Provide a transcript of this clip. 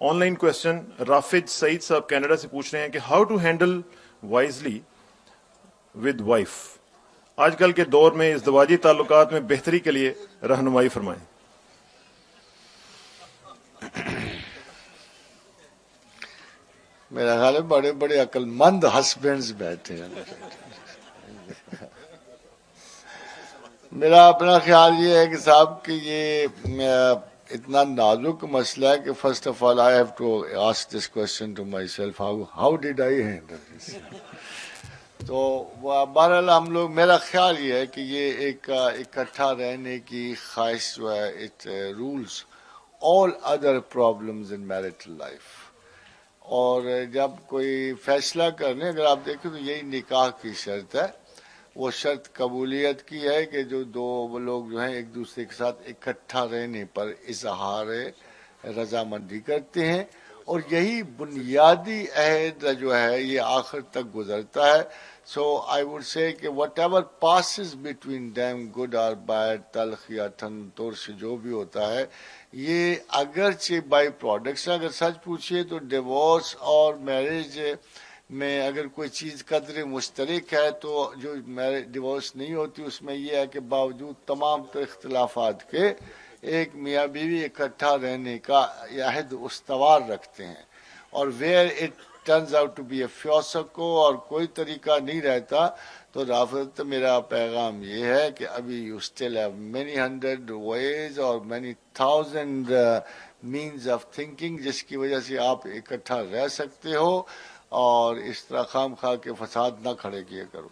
On line question رافد سعید صاحب Canada سے پوچھ رہے ہیں کہ how to handle wisely with wife, آج کل کے دور میں ازدواجی تعلقات میں بہتری کے لیے رہنمائی فرمائیں. میرا خیال ہے بڑے بڑے عقل مند ہسبینڈز بیٹھے ہیں. میرا اپنا خیال یہ ہے کہ صاحب کہ یہ اتنا نازک مسئلہ ہے کہ first of all I have to ask this question to myself, how did I handle this. تو بہرحال ہم لوگ، میرا خیال یہ ہے کہ یہ ایک اکٹھا رہنے کی خواہش جو ہے it rules all other problems in marital life. اور جب کوئی فیصلہ کرنے، اگر آپ دیکھیں تو یہی نکاح کی شرط ہے. وہ شرط قبولیت کی ہے کہ جو دو لوگ جو ہیں ایک دوسرے کے ساتھ اکٹھا رہنے پر اظہار رضامندی کرتے ہیں، اور یہی بنیادی عہد جو ہے یہ آخر تک گزرتا ہے. سو آئی وڈ سے کہ what ever passes between them, good اور بیڈ، تلخ یا ترش جو بھی ہوتا ہے، یہ اگرچہ بائی پروڈکٹس، اگر سچ پوچھیے تو ڈیورس اور میرج میں اگر کوئی چیز قدر مشترک ہے تو جو ڈیورس نہیں ہوتی اس میں یہ ہے کہ باوجود تمام تر اختلافات کے ایک میاں بیوی اکٹھا رہنے کا عہد استوار رکھتے ہیں. اور where it turns out to be a fiasco اور کوئی طریقہ نہیں رہتا، تو رافت میرا پیغام یہ ہے کہ ابھی you still have many hundred ways اور many thousand means of thinking جس کی وجہ سے آپ اکٹھا رہ سکتے ہو، اور اس طرح خام خواہ کے فساد نہ کھڑے کیے کرو.